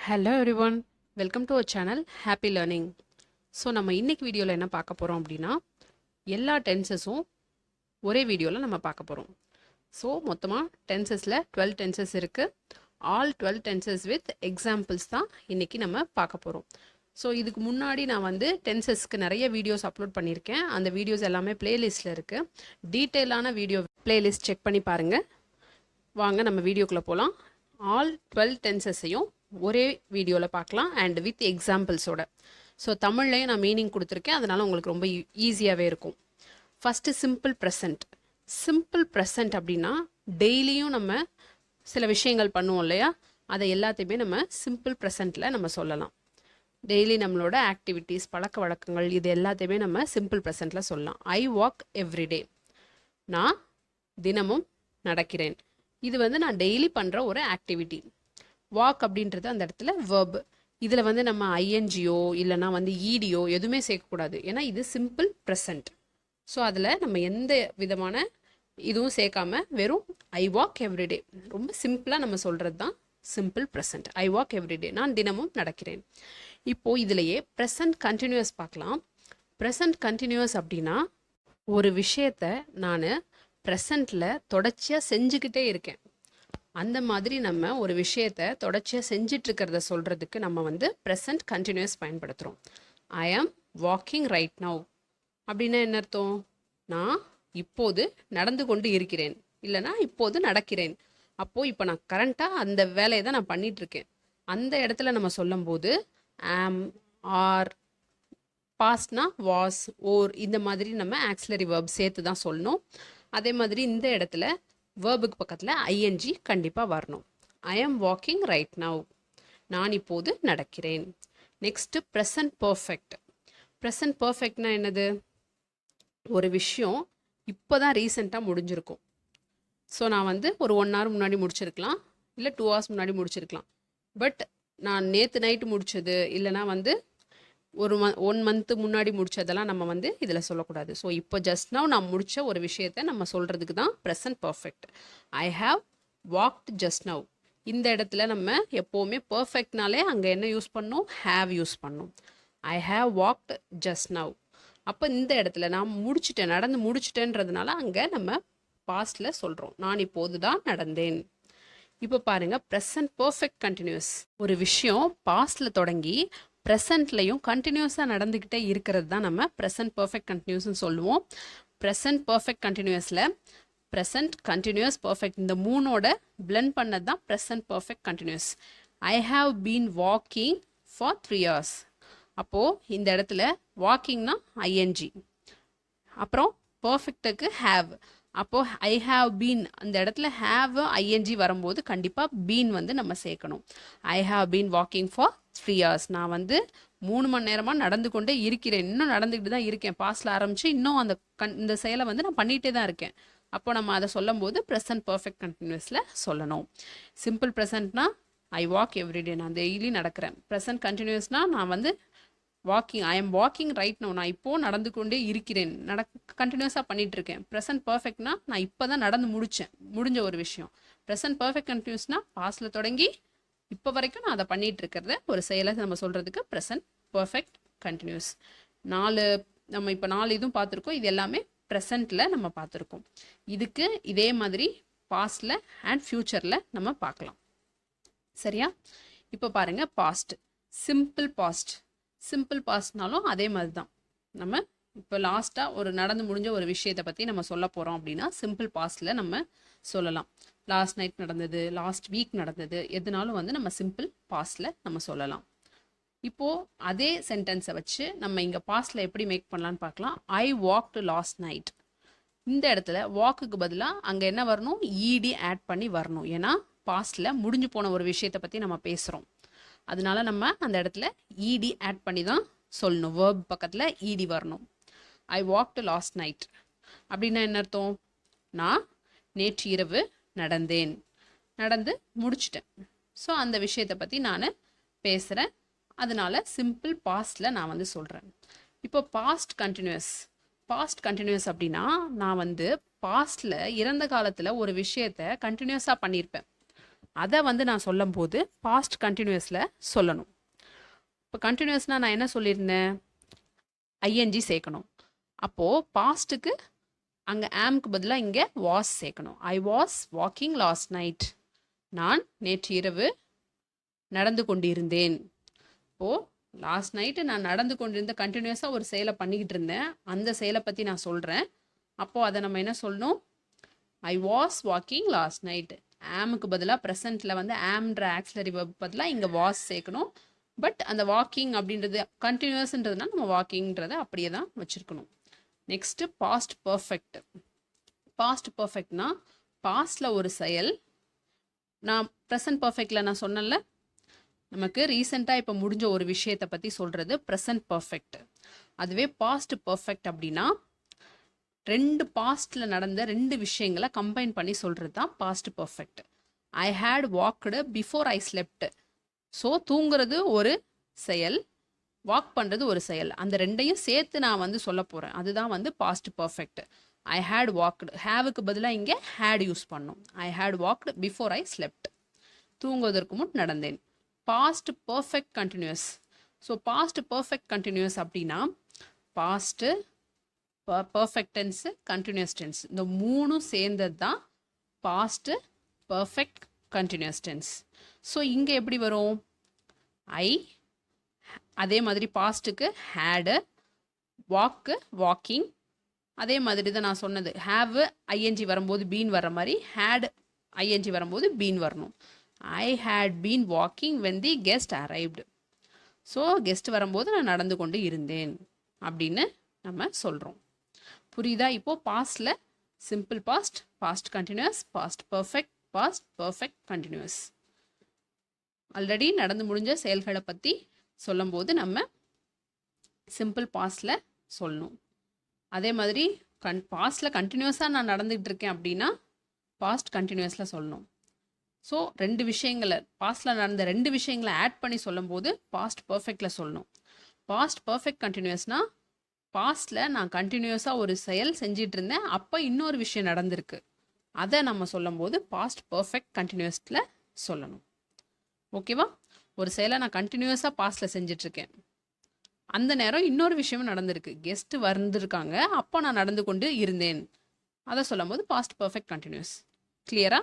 Hello everyone, welcome to our channel happy learning. So நம்ம இன்னைக்கு வீடியோவில் என்ன பார்க்க போகிறோம் அப்படின்னா, எல்லா டென்சஸும் ஒரே வீடியோவில் நம்ம பார்க்க போகிறோம். ஸோ மொத்தமாக டென்சஸில் 12 டென்சஸ் இருக்குது. ஆல் 12 டென்சஸ் வித் எக்ஸாம்பிள்ஸ் தான் இன்றைக்கி நம்ம பார்க்க போகிறோம். ஸோ இதுக்கு முன்னாடி நான் வந்து டென்சஸ்க்கு நிறைய வீடியோஸ் அப்லோட் பண்ணியிருக்கேன். அந்த வீடியோஸ் எல்லாமே பிளேலிஸ்ட்டில் இருக்குது. டீட்டெயிலான வீடியோ பிளேலிஸ்ட் செக் பண்ணி பாருங்கள். வாங்க நம்ம வீடியோக்குள்ளே போகலாம். ஆல் 12 டென்சஸையும் ஒரே வீடியோவில் பார்க்கலாம் அண்ட் வித் எக்ஸாம்பிள்ஸோட. ஸோ தமிழ்லையும் நான் மீனிங் கொடுத்துருக்கேன், அதனால் உங்களுக்கு ரொம்ப ஈஸியாகவே இருக்கும். First simple present. Simple present அப்படின்னா டெய்லியும் நம்ம சில விஷயங்கள் பண்ணுவோம் இல்லையா, அதை எல்லாத்தையுமே நம்ம சிம்பிள் ப்ரெசண்ட்டில் நம்ம சொல்லலாம். டெய்லி நம்மளோட ஆக்டிவிட்டீஸ், பழக்க வழக்கங்கள், இது எல்லாத்தையுமே நம்ம சிம்பிள் ப்ரெசண்ட்டில் சொல்லலாம். ஐ வாக் எவ்ரிடே, நான் தினமும் நடக்கிறேன். இது வந்து நான் டெய்லி பண்ணுற ஒரு ஆக்டிவிட்டி. வாக் அப்படின்றது அந்த இடத்துல வேர்பு. இதில் வந்து நம்ம ஐஎன்ஜியோ இல்லைனா வந்து ஈடியோ எதுவுமே சேர்க்கக்கூடாது, ஏன்னா இது சிம்பிள் ப்ரெசன்ட். ஸோ அதில் நம்ம எந்த விதமான இதுவும் சேர்க்காம வெறும் ஐ வாக் எவ்ரிடே, ரொம்ப சிம்பிளாக நம்ம சொல்கிறது தான் simple present. I walk everyday, நான் தினமும் நடக்கிறேன். இப்போது இதிலையே ப்ரெசன்ட் கண்டினியூஸ் பார்க்கலாம். ப்ரெசன்ட் கண்டினியூஸ் அப்படின்னா ஒரு விஷயத்தை நான் ப்ரெசண்ட்டில் தொடர்ச்சியாக செஞ்சுக்கிட்டே இருக்கேன். அந்த மாதிரி நம்ம ஒரு விஷயத்தை தொடர்ச்சியாக செஞ்சிட்ருக்கிறத சொல்கிறதுக்கு நம்ம வந்து ப்ரெசன்ட் கண்டினியூஸ் பயன்படுத்துகிறோம். ஐ ஆம் வாக்கிங் ரைட் நவ் அப்படின்னா என்ன அர்த்தம்? நான் இப்போது நடந்து கொண்டு இருக்கிறேன், இல்லைனா இப்போது நடக்கிறேன். அப்போது இப்போ நான் கரண்ட்டாக அந்த வேலையை தான் நான் பண்ணிகிட்ருக்கேன். அந்த இடத்துல நம்ம சொல்லும்போது ஆம், ஆர், பாஸ்ட்னா வாஸ், ஓர், இந்த மாதிரி நம்ம ஆக்சிலரி வேர்ப் சேர்த்து தான் சொல்லணும். அதே மாதிரி இந்த இடத்துல வேர்புக்கு பக்கத்தில் ஐஎன்ஜி கண்டிப்பாக வரணும். ஐ ஆம் வாக்கிங் ரைட் நவ், நான் இப்போது நடக்கிறேன். Next present perfect. ப்ரெசன்ட் பர்ஃபெக்ட்னா என்னது? ஒரு விஷயம் இப்போ தான் ரீசெண்டாக முடிஞ்சிருக்கும். ஸோ நான் வந்து ஒரு 1 hour முன்னாடி முடிச்சிருக்கலாம், இல்லை 2 hours முன்னாடி முடிச்சிருக்கலாம். பட் நான் நேற்று நைட்டு முடித்தது, இல்லைனா வந்து ஒரு 1 month முன்னாடி முடித்ததெல்லாம் நம்ம வந்து இதில் சொல்லக்கூடாது. ஸோ இப்போ ஜஸ்ட் நவ் நான் முடித்த ஒரு விஷயத்தை நம்ம சொல்கிறதுக்கு தான் present perfect. I have walked just now. இந்த இடத்துல நம்ம எப்போவுமே பர்ஃபெக்ட்னாலே அங்கே என்ன யூஸ் பண்ணணும்? ஹாவ் யூஸ் பண்ணணும். I have walked just now. அப்போ இந்த இடத்துல நான் முடிச்சுட்டேன், நடந்து முடிச்சுட்டேன்றதுனால அங்கே நம்ம பாஸ்டில் சொல்கிறோம், நான் இப்போது தான் நடந்தேன். இப்போ பாருங்கள், ப்ரெசன்ட் பர்ஃபெக்ட் கண்டினியூஸ். ஒரு விஷயம் பாஸ்டில் தொடங்கி ப்ரெசண்ட்லையும் கண்டினியூஸாக நடந்துக்கிட்டே இருக்கிறது தான் நம்ம ப்ரெசன்ட் பர்ஃபெக்ட் கண்டினியூஸ்னு சொல்லுவோம். ப்ரெசன்ட் பர்ஃபெக்ட் கண்டினியூஸில் ப்ரெசன்ட், கண்டினியூஸ், பர்ஃபெக்ட் இந்த மூணோட பிளெண்ட் பண்ணது தான் present perfect continuous. I have been walking for 3 years. அப்போது இந்த இடத்துல வாக்கிங்னா ஐஎன்ஜி, அப்புறம் பர்ஃபெக்டுக்கு ஹாவ். அப்போது ஐ ஹாவ் பீன், அந்த இடத்துல ஹாவ் ஐஎன்ஜி வரும்போது கண்டிப்பாக பீன் வந்து நம்ம சேர்க்கணும். ஐ have been walking for 3 years. நான் வந்து 3 மணி நேரமாக நடந்து கொண்டே இருக்கிறேன், இன்னும் நடந்துக்கிட்டு தான் இருக்கேன். பாஸ்டில் ஆரம்பித்து இன்னும் அந்த இந்த செயலை வந்து நான் பண்ணிகிட்டே தான் இருக்கேன். அப்போ நம்ம அதை சொல்லும் போது ப்ரெசன்ட் பர்ஃபெக்ட் கண்டினியூஸில் சொல்லணும். சிம்பிள் ப்ரெசன்ட்னா ஐ வாக் எவ்ரிடே, நான் டெய்லி நடக்கிறேன். ப்ரெசன்ட் கண்டினியூஸ்னால் நான் வந்து walking, I am walking right now, நான் இப்போது நடந்து கொண்டே இருக்கிறேன், கண்டினியூஸாக பண்ணிகிட்ருக்கேன். ப்ரெசன்ட் பர்ஃபெக்ட்னா நான் இப்போ தான் நடந்து முடிஞ்ச ஒரு விஷயம். ப்ரெசன்ட் பர்ஃபெக்ட் கண்டினியூஸ்னால் பாஸ்டில் தொடங்கி இப்போ வரைக்கும் நான் அதை பண்ணிகிட்டு இருக்கிறத ஒரு செயலை நம்ம சொல்கிறதுக்கு ப்ரெசன்ட் பர்ஃபெக்ட் கண்டினியூஸ். நம்ம இப்போ 4 இதுவும் பார்த்துருக்கோம். இது எல்லாமே ப்ரெசண்ட்டில் நம்ம பார்த்துருக்கோம். இதுக்கு இதே மாதிரி பாஸ்டில் அண்ட் ஃப்யூச்சரில் நம்ம பார்க்கலாம். சரியா? இப்போ பாருங்கள், பாஸ்ட், சிம்பிள் பாஸ்ட். சிம்பிள் பாஸ்ட்னாலும் அதே மாதிரி தான். நம்ம இப்போ லாஸ்ட்டாக ஒரு நடந்து முடிஞ்ச ஒரு விஷயத்தை பற்றி நம்ம சொல்ல போகிறோம் அப்படின்னா சிம்பிள் பாஸ்டில் நம்ம சொல்லலாம். லாஸ்ட் நைட் நடந்தது, லாஸ்ட் வீக் நடந்தது, எதுனாலும் வந்து நம்ம சிம்பிள் பாஸ்டில் நம்ம சொல்லலாம். இப்போது அதே சென்டென்ஸை வச்சு நம்ம இங்கே பாஸ்டில் எப்படி மேக் பண்ணலான்னு பார்க்கலாம். ஐ வாக்டு லாஸ்ட் நைட். இந்த இடத்துல வாக்குக்கு பதிலாக அங்கே என்ன வரணும்? ஈடி ஆட் பண்ணி வரணும். ஏன்னா பாஸ்டில் முடிஞ்சு போன ஒரு விஷயத்தை பற்றி நம்ம பேசுகிறோம். அதனால நம்ம அந்த இடத்துல ஈடி ஆட் பண்ணி தான் சொல்லணும். வேர்ப் பக்கத்தில் ஈடி வரணும். ஐ வாக்டு லாஸ்ட் நைட் அப்படின்னா என்ன அர்த்தம்? நான் நேற்று இரவு நடந்து முடிச்சிட்டேன். ஸோ அந்த விஷயத்தை பற்றி நான் பேசுகிறேன். அதனால சிம்பிள் பாஸ்டில் நான் வந்து சொல்கிறேன். இப்போ பாஸ்ட் கண்டினியூஸ் அப்படின்னா நான் வந்து பாஸ்டில் இறந்த காலத்தில் ஒரு விஷயத்தை கண்டினியூஸாக பண்ணியிருப்பேன். அதை வந்து நான் சொல்லும்போது பாஸ்ட் கண்டினியூஸில் சொல்லணும். இப்போ கண்டினியூஸ்னால் நான் என்ன சொல்லியிருந்தேன், ஐஎன்ஜி சேர்க்கணும். அப்போது பாஸ்ட்டுக்கு அங்கே ஆம்க்கு பதிலாக இங்கே வாஸ் சேர்க்கணும். ஐ வாஸ் வாக்கிங் லாஸ்ட் நைட். நான் நேற்று இரவு நடந்து கொண்டிருந்தேன். இப்போது லாஸ்ட் நைட்டு நான் நடந்து கொண்டிருந்த கண்டினியூஸாக ஒரு செயலை பண்ணிக்கிட்டு இருந்தேன். அந்த செயலை பற்றி நான் சொல்கிறேன். அப்போது அதை நம்ம என்ன சொல்லணும், I was walking last night. ஆமுக்கு பதிலாக ப்ரெசண்ட்டில் வந்து ஆம்ன்ற ஆக்சிலரி வெர்ப் பதிலாக இங்கே வாஸ் சேர்க்கணும். பட் அந்த வாக்கிங் அப்படின்றது கண்டினியூஸ்ன்றதுனால நம்ம வாக்கிங்கிறத அப்படியே தான் வச்சுருக்கணும். Next past perfect. பாஸ்ட் பர்ஃபெக்ட்னா பாஸ்டில் ஒரு செயல், நான் ப்ரெசன்ட் பர்ஃபெக்டில் நான் சொன்னேன்ல, நமக்கு ரீசெண்டாக இப்போ முடிஞ்ச ஒரு விஷயத்தை பற்றி சொல்கிறது ப்ரெசன்ட் பர்ஃபெக்ட். அதுவே பாஸ்ட் பர்ஃபெக்ட் அப்படின்னா ரெண்டு பாஸ்டில் நடந்த ரெண்டு விஷயங்களை கம்பைன் பண்ணி சொல்கிறது தான் past perfect. I had walked before I slept. So தூங்குறது ஒரு செயல், வாக் பண்ணுறது ஒரு செயல், அந்த ரெண்டையும் சேர்த்து நான் வந்து சொல்ல போகிறேன். அதுதான் வந்து past perfect. I had walked, ஹேவுக்கு பதிலாக இங்கே ஹேட் யூஸ் பண்ணோம். I had walked before I slept. தூங்குவதற்கு முன் நடந்தேன். Past perfect continuous. So past perfect continuous அப்படின்னா past, perfect tense, continuous tense, இந்த மூணும் சேர்ந்தது தான் past perfect continuous tense. So இங்கே எப்படி வரும், ஐ, அதே மாதிரி பாஸ்ட்டுக்கு ஹேடு, வாக்கு வாக்கிங், அதே மாதிரி தான் நான் சொன்னது ஹேவ் ஐஎன்ஜி வரும்போது பீன் வர்ற மாதிரி ஹேட் ஐஎன்ஜி வரும்போது பீன் வரணும். I had been walking when the guest arrived. So guest வரும்போது நான் நடந்து கொண்டு இருந்தேன் அப்படின்னு நம்ம சொல்கிறோம். புரியுதா? இப்போது பாஸ்டில் simple past, past continuous, past perfect, past perfect continuous. Already நடந்து முடிஞ்ச செயல்களை பற்றி சொல்லும்போது நம்ம சிம்பிள் பாஸ்டில் சொல்லணும். அதே மாதிரி பாஸ்டில் கண்டினியூஸாக நான் நடந்துகிட்டு இருக்கேன் அப்படின்னா பாஸ்ட் கண்டினியூஸில் சொல்லணும். ஸோ ரெண்டு விஷயங்களை, பாஸ்டில் நடந்த ரெண்டு விஷயங்களை ஆட் பண்ணி சொல்லும்போது பாஸ்ட் பர்ஃபெக்டில் சொல்லணும். பாஸ்ட் பர்ஃபெக்ட் கண்டினியூஸ்னால் பாஸ்டில் நான் கண்டினியூஸாக ஒரு செயல் செஞ்சிட்டு இருந்தேன், அப்போ இன்னொரு விஷயம் நடந்திருக்கு, அதை நம்ம சொல்லும்போது பாஸ்ட் பர்ஃபெக்ட் கண்டினியூஸில் சொல்லணும். ஓகேவா? ஒரு செயலை நான் கண்டினியூஸாக பாஸ்டில் செஞ்சிட்ருக்கேன், அந்த நேரம் இன்னொரு விஷயமும் நடந்திருக்கு, கெஸ்ட்டு வந்திருக்காங்க, அப்போ நான் நடந்து கொண்டு இருந்தேன், அதை சொல்லும் போது பாஸ்ட் பர்ஃபெக்ட் கண்டினியூஸ். கிளியரா?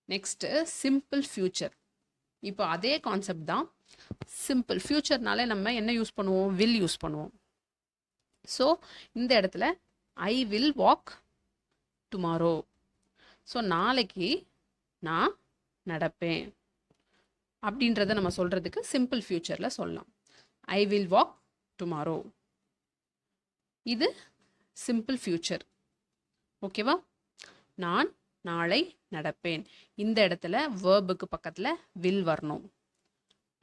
Next simple future. இப்போ அதே கான்செப்ட் தான். சிம்பிள் ஃப்யூச்சர்னாலே நம்ம என்ன யூஸ் பண்ணுவோம், வில் யூஸ் பண்ணுவோம். ஸோ இந்த இடத்துல I will walk tomorrow. So நாளைக்கு நான் நடப்பேன் அப்படின்றத நம்ம சொல்கிறதுக்கு சிம்பிள் ஃப்யூச்சரில் சொல்லலாம். I will walk tomorrow. இது சிம்பிள் ஃப்யூச்சர். ஓகேவா? நான் நாளை நடப்பேன். இந்த இடத்துல வேர்புக்கு பக்கத்தில் வில் வரணும்.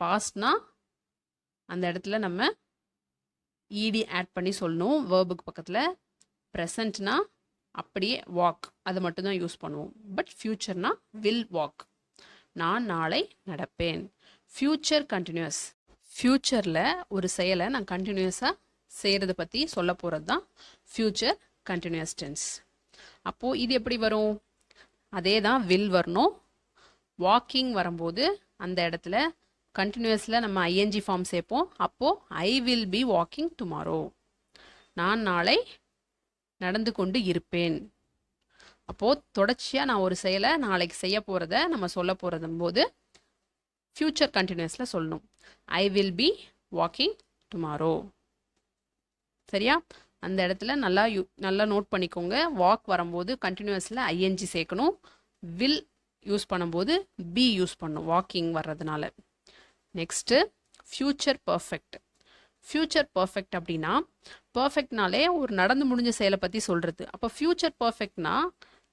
பாஸ்ட்னா அந்த இடத்துல நம்ம ஈடி ஆட் பண்ணி சொல்லணும் வேர்புக்கு பக்கத்தில். ப்ரெசண்ட்னா அப்படியே வாக், அது மட்டும்தான் யூஸ் பண்ணுவோம். பட் ஃப்யூச்சர்னா வில் வாக். நான் நாளை நடப்பேன். Future continuous. ஃப்யூச்சரில் ஒரு செயலை நான் கண்டினியூஸாக செய்கிறத பற்றி சொல்ல போகிறது தான் ஃப்யூச்சர் கண்டினியூஸ் டென்ஸ். அப்போது இது எப்படி வரும், அதே தான் வில் வரணும். வாக்கிங் வரும்போது அந்த இடத்துல கண்டினியூஸில் நம்ம ஐஎன்ஜி ஃபார்ம் சேர்ப்போம். அப்போது I will be walking tomorrow. நான் நாளை நடந்து கொண்டு இருப்பேன். அப்போது தொடர்ச்சியாக நான் ஒரு செயலை நாளைக்கு செய்ய போகிறத நம்ம சொல்ல போகிறதும் போது ஃப்யூச்சர் கண்டினியூஸில் சொல்லணும். I will be walking tomorrow. சரியா? அந்த இடத்துல நல்லா நோட் பண்ணிக்கோங்க. வாக் வரும்போது கண்டினியூஸில் ஐஎன்ஜி சேர்க்கணும். வில் யூஸ் பண்ணும்போது பி யூஸ் பண்ணணும் வாக்கிங் வர்றதுனால. Next future perfect. Future perfect அப்படின்னா பர்ஃபெக்ட்னாலே ஒரு நடந்து முடிஞ்ச செயலை பற்றி சொல்கிறது. அப்போ ஃப்யூச்சர் பர்ஃபெக்ட்னா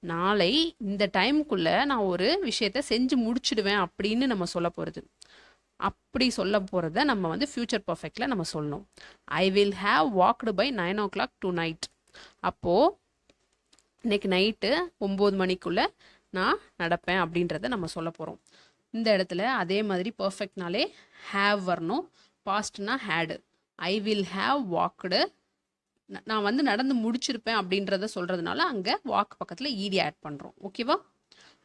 நாளை இந்த டைமுக்குள்ளே நான் ஒரு விஷயத்தை செஞ்சு முடிச்சிடுவேன் அப்படின்னு நம்ம சொல்ல போகிறது. அப்படி சொல்ல போகிறத நம்ம வந்து ஃப்யூச்சர் பர்ஃபெக்டில் நம்ம சொல்லணும். I will have walked by 9 o'clock tonight. அப்போது இன்னைக்கு நைட்டு 9 மணிக்குள்ளே நான் நடப்பேன் அப்படின்றத நம்ம சொல்ல போகிறோம். இந்த இடத்துல அதே மாதிரி பர்ஃபெக்ட்னாலே ஹேவ் வரணும். பாஸ்ட்னா had. I will have walked, நான் வந்து நடந்து முடிச்சிருப்பேன் அப்படின்றத சொல்கிறதுனால அங்கே வாக் பக்கத்தில் ஈடி ஆட் பண்ணுறோம். ஓகேவா?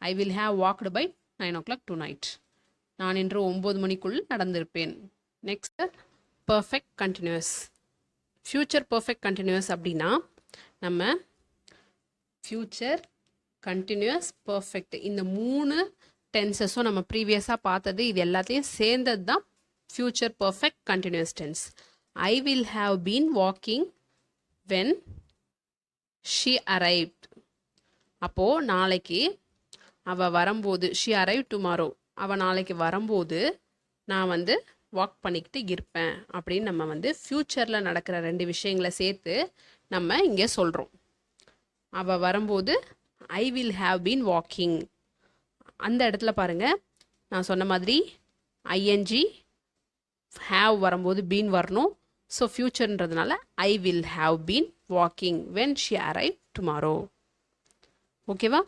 I will have walked by 9 o'clock tonight. நான் இன்று 9 மணிக்குள் நடந்திருப்பேன். Next perfect continuous. Future perfect continuous அப்படின்னா நம்ம ஃப்யூச்சர் கண்டினியூஸ் பர்ஃபெக்ட் இந்த 3 டென்சஸும் நம்ம ப்ரீவியஸாக பார்த்தது இது எல்லாத்தையும் சேர்ந்தது தான் future perfect continuous tense. I will have been walking when she arrived. அப்போது நாளைக்கு அவள் வரும்போது ஷி அரைவ் டுமாரோ, அவள் நாளைக்கு வரும்போது நான் வந்து வாக் பண்ணிக்கிட்டு இருப்பேன் அப்படின்னு நம்ம வந்து ஃப்யூச்சரில் நடக்கிற 2 விஷயங்களை சேர்த்து நம்ம இங்கே சொல்கிறோம். அவள் வரும்போது I will have been walking. அந்த இடத்துல பாருங்கள், நான் சொன்ன மாதிரி ஐஎன்ஜி ஹாவ் வரும்போது பீன் வரணும். ஸோ ஃப்யூச்சர்ன்றதுனால I will have been walking when she arrive tomorrow. ஓகேவா?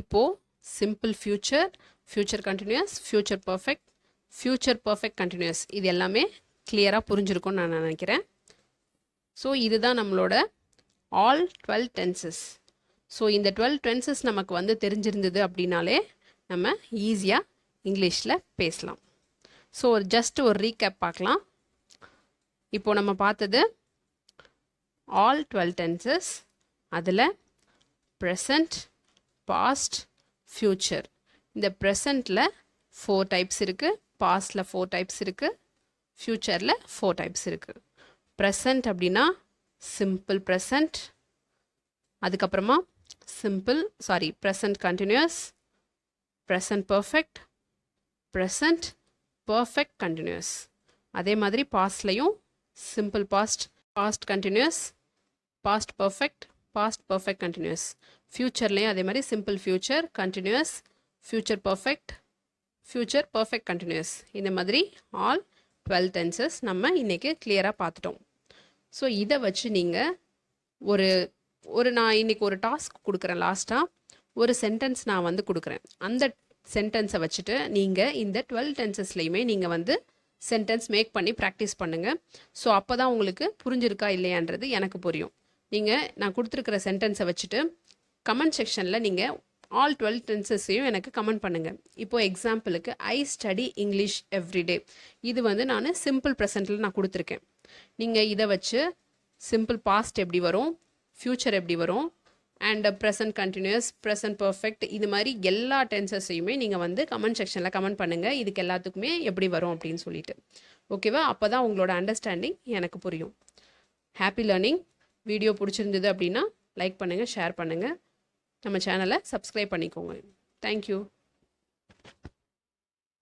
இப்போது simple future, future continuous, future perfect continuous இது எல்லாமே கிளியராக புரிஞ்சிருக்கும்னு நான் நினைக்கிறேன். ஸோ இதுதான் நம்மளோட ஆல் 12 டென்சஸ். ஸோ இந்த 12 டென்சஸ் நமக்கு வந்து தெரிஞ்சிருந்தது அப்படின்னாலே நம்ம ஈஸியாக இங்கிலீஷில் பேசலாம். ஸோ ஜஸ்ட் ஒரு ரீகேப் பார்க்கலாம். இப்போது நம்ம பார்த்தது ஆல் 12 டென்சஸ். அதில் ப்ரெசண்ட், பாஸ்ட், ஃப்யூச்சர். இந்த ப்ரெசண்ட்டில் 4 டைப்ஸ் இருக்குது, பாஸ்டில் 4 டைப்ஸ் இருக்குது, ஃப்யூச்சரில் 4 டைப்ஸ் இருக்குது. ப்ரெசண்ட் அப்படின்னா சிம்பிள் ப்ரெசண்ட், அதுக்கப்புறமா present continuous, present perfect, present perfect continuous. அதே மாதிரி பாஸ்ட்லையும் simple past, past continuous, past perfect continuous. ஃப்யூச்சர்லேயும் அதே மாதிரி simple future, continuous, future perfect continuous. இந்த மாதிரி ஆல் 12 டென்சஸ் நம்ம இன்றைக்கி கிளியராக பார்த்துட்டோம். ஸோ இதை வச்சு நீங்கள் நான் இன்றைக்கி ஒரு டாஸ்க் கொடுக்குறேன். லாஸ்ட்டாக ஒரு சென்டென்ஸ் நான் வந்து கொடுக்குறேன். அந்த சென்டென்ஸை வச்சுட்டு நீங்கள் இந்த 12 டென்சஸ்லையுமே நீங்கள் வந்து சென்டென்ஸ் மேக் பண்ணி ப்ராக்டிஸ் பண்ணுங்கள். ஸோ அப்போ தான் உங்களுக்கு புரிஞ்சிருக்கா இல்லையான்றது எனக்கு புரியும். நான் கொடுத்துருக்கிற சென்டென்ஸை வச்சுட்டு கமெண்ட் செக்ஷனில் நீங்கள் ஆல் 12 டென்சஸையும் எனக்கு கமெண்ட் பண்ணுங்கள். இப்போது எக்ஸாம்பிளுக்கு ஐ ஸ்டடி இங்கிலீஷ் எவ்ரிடே, இது வந்து நான் சிம்பிள் ப்ரெசண்ட்டில் நான் கொடுத்துருக்கேன். நீங்கள் இதை வச்சு சிம்பிள் பாஸ்ட் எப்படி வரும், ஃப்யூச்சர் எப்படி வரும், and present continuous, present perfect, இது மாதிரி எல்லா டென்சஸையுமே நீங்கள் வந்து கமெண்ட் செக்ஷனில் கமெண்ட் பண்ணுங்கள். இதுக்கு எல்லாத்துக்குமே எப்படி வரும் அப்படின்னு சொல்லிட்டு. ஓகேவா? அப்போ தான் உங்களோட அண்டர்ஸ்டாண்டிங் எனக்கு புரியும். Happy learning. வீடியோ பிடிச்சிருந்தது அப்படின்னா லைக் பண்ணுங்கள், ஷேர் பண்ணுங்கள், நம்ம சேனலை சப்ஸ்கிரைப் பண்ணிக்கோங்க. தேங்க்யூ.